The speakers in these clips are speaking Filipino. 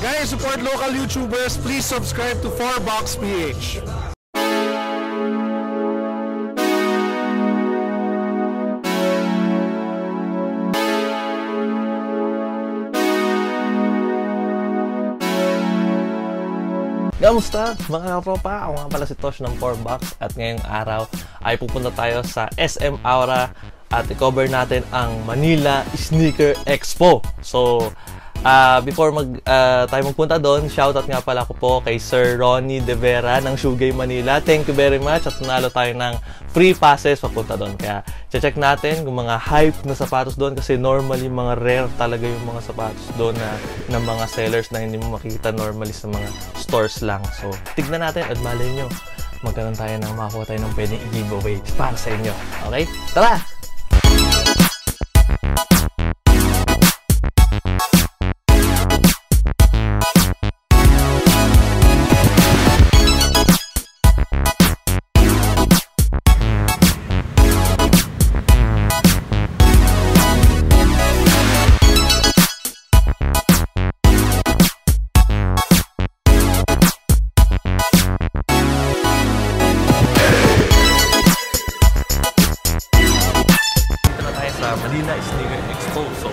Guys, support local YouTubers. Please subscribe to 4Box PH. Kamusta mga katropa? Ako nga pala si Tosh ng 4Box at ngayong araw ay pupunta tayo sa SM Aura at i-cover natin ang Manila Sneaker Expo. So, before tayo magpunta doon, shoutout nga pala ko po kay Sir Ronnie De Vera ng Shoe Game Manila. Thank you very much at nanalo tayo ng free passes papunta doon. Kaya check natin kung mga hype na sapatos doon kasi normally mga rare talaga yung mga sapatos doon na mga sellers na hindi mo makikita normally sa mga stores lang. So, tignan natin at malay nyo, magkaroon tayo ng makakuha tayo ng pwedeng giveaway para sa inyo. Okay? Tara! Manila Sneaker Expo. So,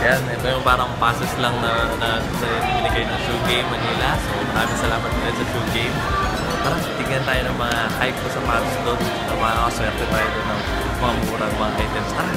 ayan, ito yung parang passes lang na binigay ng Shoe Game Manila. So, maraming salamat ulit sa Shoe Game. So, tara, tignan tayo ng mga hype ko sa sapatos doon. Makakaswerte tayo doon ng mga murang mga items. Tara!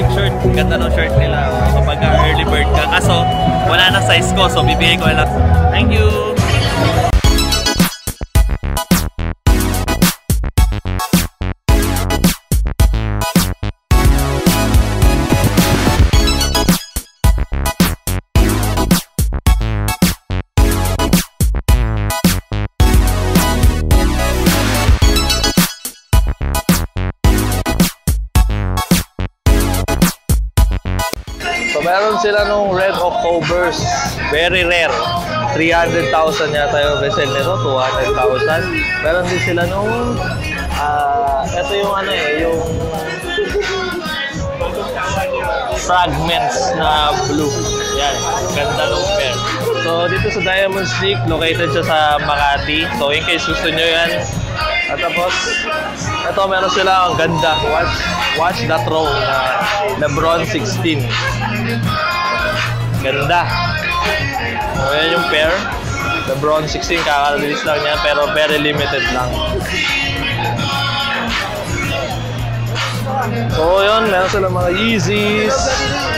Shirt. Ganda ng shirt nila kapag early bird ka. Kaso, wala na size ko. So, bibigay ko lang. Thank you! Meron sila nung Red Octobers, very rare. 300,000 yata yung resell nito, 200,000. Meron din sila nung, ito yung ano yung fragments na blue. Yan, ganda nung pair. So dito sa Diamond Sneak, located siya sa Makati. So in case gusto nyo yan. At tapos, ito meron sila ang ganda. Watch that row na LeBron 16. Ganda. So, yan yung pair. LeBron 16, kaka-release lang niya pero very limited lang. So yun, meron sila mga Yeezys.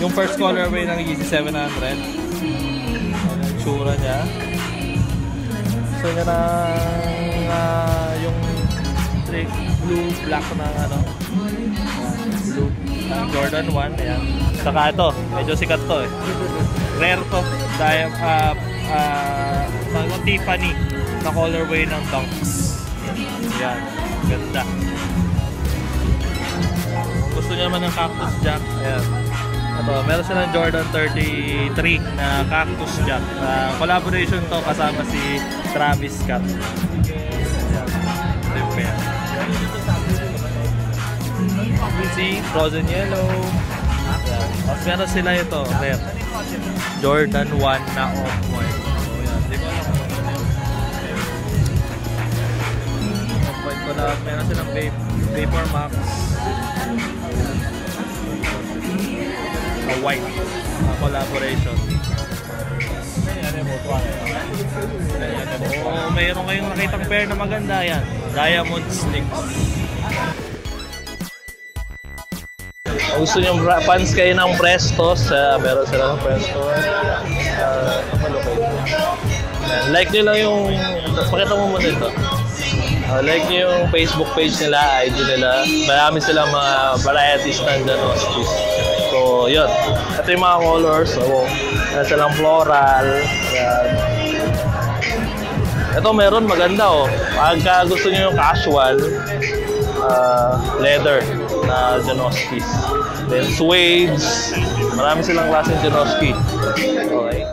Yung first colorway ng Yeezy 700. Yung tsura niya. So yun yung blue, black na blue. Jordan 1, ayan. Saka ito, medyo sikat to eh. Rare to. Dahil, Tiffany na colorway ng Dunks. Ayan, ganda. Gusto niya naman ng Cactus Jack, ayan. Ito, meron silang Jordan 33 na Cactus Jack. Collaboration to kasama si Travis Scott. Ayan, ito yung pair. See, frozen yellow. Ayan. Tapos meron sila ito, rare. Jordan 1 na off-white. So yan, di ko alam kung ano yun. Off-white ko lang. Meron silang Vapor Max. A white collaboration. Oh, mayroon kayong nakitang pair na maganda yan. Diamond Sneaks. Gusto nyo fans kayo ng Prestos, meron sila ng Prestos. Like nyo lang yung, pakita mo muna ito. Like nyo yung Facebook page nila, IG nila. Marami silang mga varieties ng Janoskis. So yun, ito yung mga colors. So, meron silang floral. Ayan. Ito meron maganda oh. Pagka gusto nyo yung casual, leather na Janoskis. Then suedes, marami silang klaseng Janoski. Okay.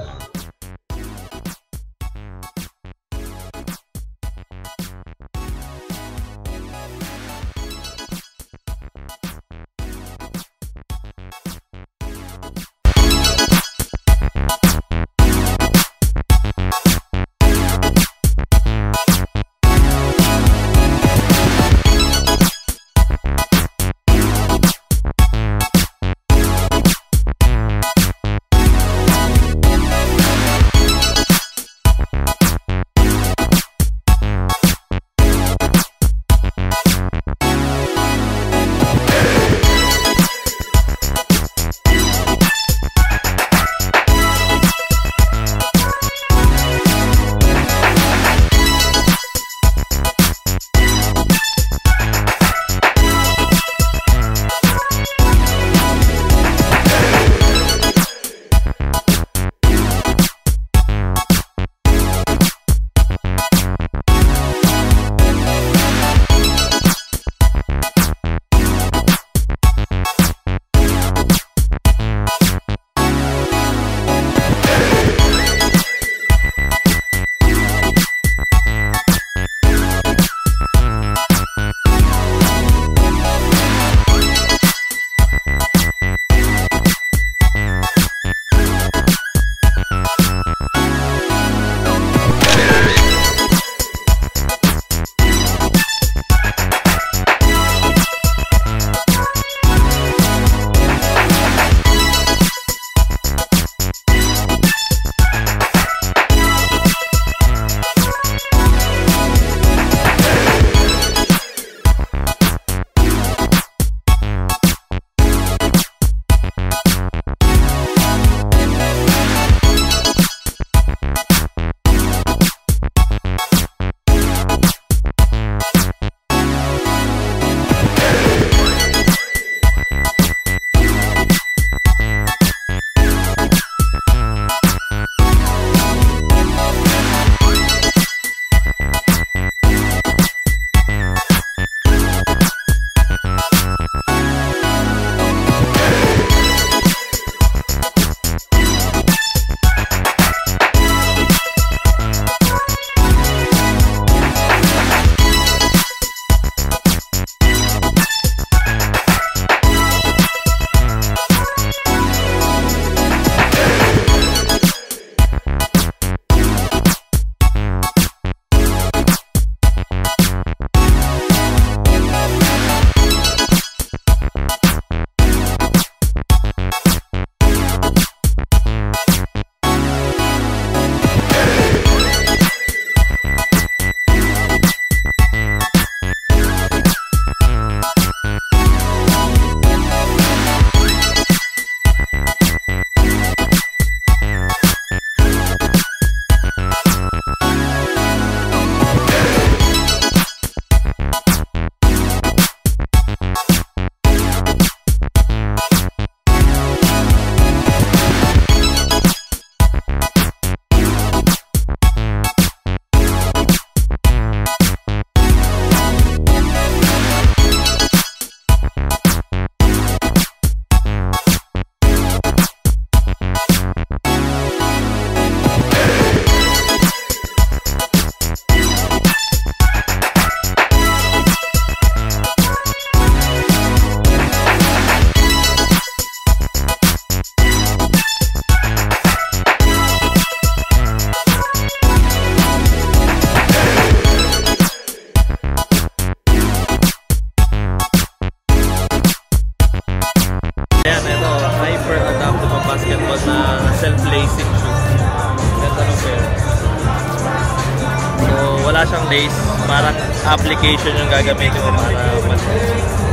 wala siyang lace. Parang application yung gagamitin mo para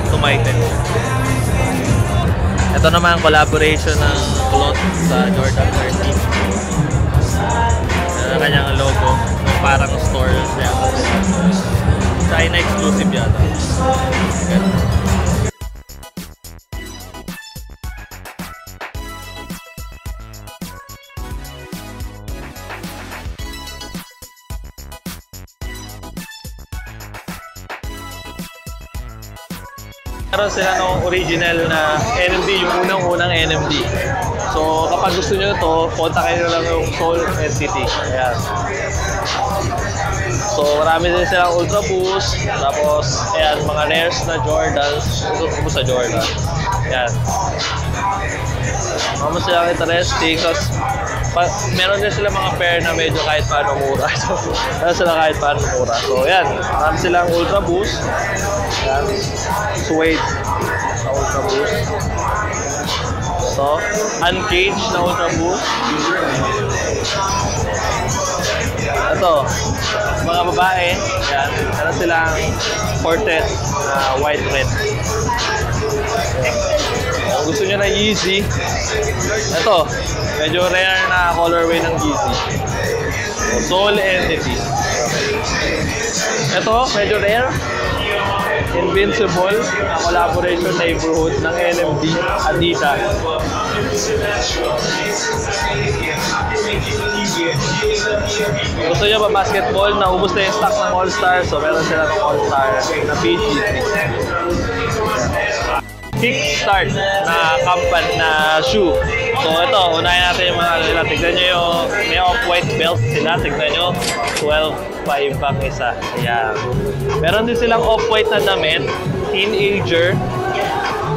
tumighten. Ito naman collaboration ng cloth sa Jordan 13. Kanyang logo. Parang store niya. China exclusive yata. Meron sila ng original na NMD, yung unang-unang NMD. So, kapag gusto nyo ito, kontakin nyo lang yung Soul Entity. Ayan. So, marami din silang Ultra Boost. Tapos, ayan, mga rares na Jordans. Ito sa Jordan. Ayan. Mga silang interesting. Tapos, meron din sila mga pair na medyo kahit paano mura. So, meron sila kahit paano mura. So, ayan. Marami silang Ultra Boost. Ayan. Suede na Ultra Boost. So, Uncaged na Ultra Boost. Ito, mga babae. Ayan. Meron silang Quartet na white red. Kung gusto nyo na Yeezy, ito, medyo rare na colorway ng Yeezy. Soul Entity. Ito, medyo rare. Invincible na collaboration neighborhood ng NMD Adidas. Gusto nyo ba basketball? Naubos na yung stock ng All-Star. So meron sila ng All-Star na PG. Kickstart na company na shoe. So ito, unahin natin yung mga nila. Tignan nyo yung may off-white belt sila. Tignan nyo, 12.5 ang isa. Ayan. Meron din silang off-white na damit. Teenager.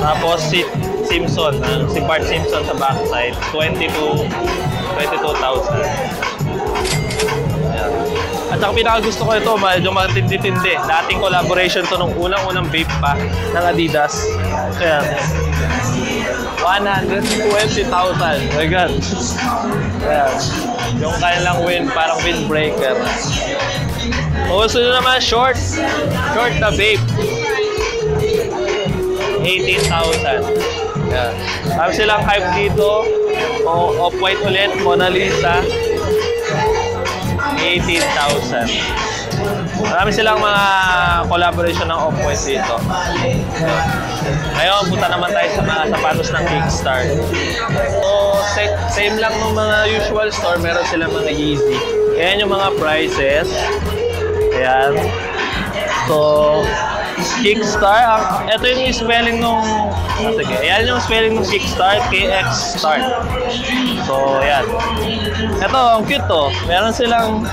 Tapos si Simpson, si Bart Simpson sa backside. 22,000. Ayan. At saka pinakagusto ko ito, medyo matindi-tindi. Dating collaboration to nung unang-unang vape pa ng Adidas. Ayan. 120,000. Oh my God. Ayan. Yung kanilang parang windbreaker. Kung gusto nyo naman short na vape. 18,000. Ayan. Sabi silang hype dito. Off-white ulit, Mona Lisa. 18,000. Marami silang mga collaboration ng off-white dito. Ngayon, punta naman tayo sa mga sapatos ng Kickstart. So, same lang ng mga usual store, meron silang mga Yeezy. Ayan yung mga prices. Ayan. So, Kickstart, ito yung spelling nung, sige, ayan yung spelling ng Kickstart, KX Start. So, ayan. Ito, ang cute to. Meron silang,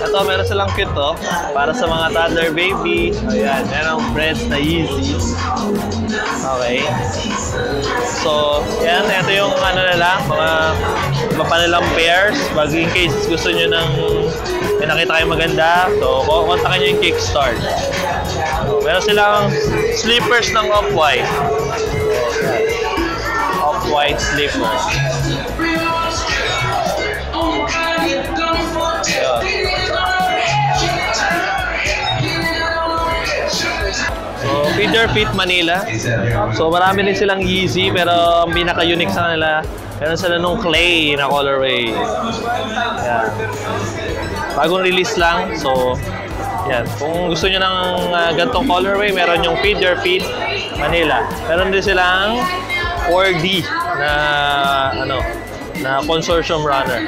ito, meron silang cute to. Para sa mga toddler baby. Ayan, meron breads na Yeezy. Okay. So, ayan, ito yung ano nila, mga iba pa nilang pairs. Pag in case gusto nyo ng may nakita kayo maganda, so kontakin nyo yung Kickstart. So, meron silang slippers ng off-white. Off-white slippers. So, Feeder Fit Manila. So, marami din silang Yeezy, pero ang pinaka-unique sa kanila, meron sila nung clay na colorway. Yan. Bagong release lang. So, yan. Kung gusto nyo ng gantong colorway, meron yung Feeder Fit Manila. Meron din silang 4D na na consortium runner.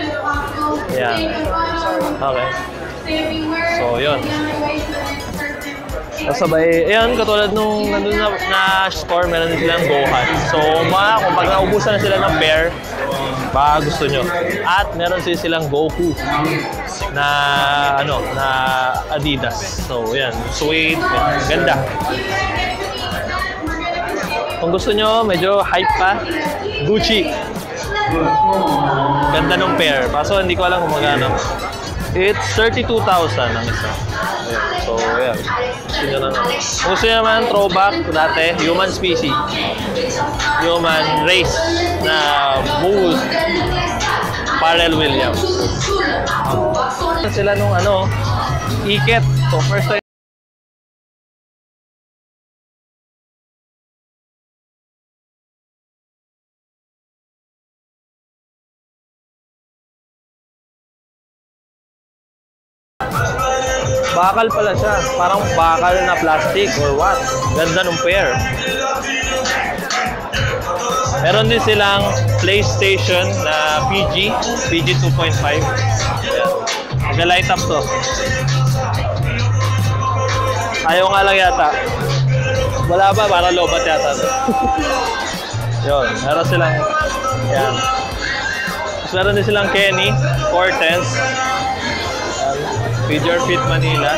Yan. Okay. So, yun. Kasabay, ayan, katulad nung nandun na store, meron din silang Gohan. So, kung pag naubusan na sila ng pair, baka gusto nyo. At meron silang Goku na, na Adidas. So, ayan, suede, ganda. Kung gusto nyo, medyo hype pa, Gucci. Ganda ng pair. Kaso, hindi ko alam kung magkano. It's 32,000 ang isa. Ayan. So, ayan. Gusto nyo naman throwback dati, Human Species. Human Race na bull Pharrell Williams. Sila nung ano, iket. So first time. Bakal pala siya. Parang bakal na plastic or what. Ganda ng pair. Meron din silang PlayStation na PG 2.5. Nag-light up to. Ayaw nga lang yata. Wala ba? Para lobat yata. Yun. Meron silang yan. Meron din silang Kenny 410s. Figure Fit Manila.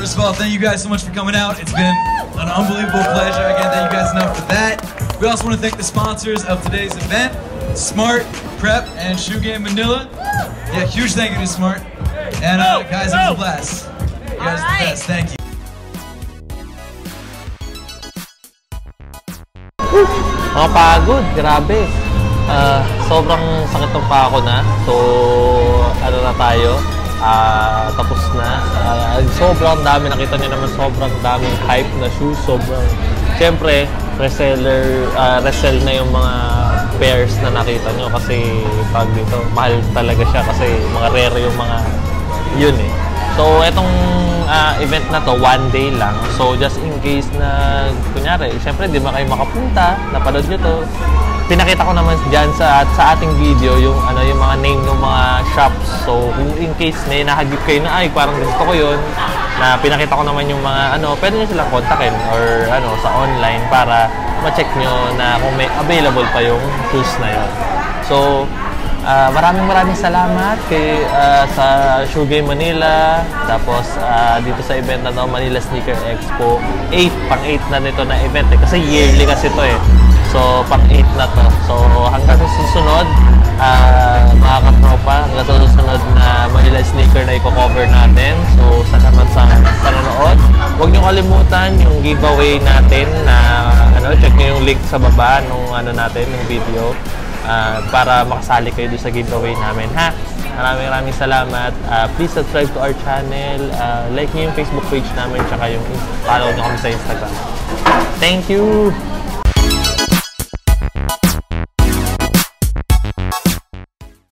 First of all, thank you guys so much for coming out. It's been an unbelievable pleasure. Again, thank you guys enough for that. We also want to thank the sponsors of today's event, Smart, Prep, and Shoe Game Manila. Yeah, huge thank you to Smart. And guys, it was a blast. You guys are the best. Thank you. Pagod, grabe. Sobrang sakit ng pako na. So, ano na tayo? Tapos na. Sobrang dami, nakita nyo naman, sobrang daming hype na shoes. Sobrang, siyempre, resell na yung mga pairs na nakita nyo kasi pag dito, mahal talaga siya kasi mga rare yung mga yun eh. So, itong event na to, one day lang. So, just in case na, kunyari, siyempre, di ba kayo makapunta, napanood nyo to, pinakita ko naman dyan sa ating video yung yung mga name ng mga shops. So, kung in case may nakagip kayo na, ay, parang gusto ko yun, na pinakita ko naman yung mga, pwede nyo silang kontakin or, sa online para ma-check nyo na kung may available pa yung shoes na yun. So, maraming salamat kay, sa Shoe Game Manila, tapos dito sa event na to, Manila Sneaker Expo 8, pang-8 na nito na event eh, kasi yearly kasi to eh. So, pang-8 na to. So, hanggang sa susunod, mga katropa, hanggang sa susunod na Manila Sneaker na i-cover natin. So, salamat sa panonood. Huwag nyo kalimutan yung giveaway natin na, check nyo yung link sa baba nung natin, yung video. Para makasali kayo doon sa giveaway namin, ha? Maraming salamat. Please subscribe to our channel. Like nyo yung Facebook page namin, tsaka yung follow nyo kami sa Instagram. Thank you!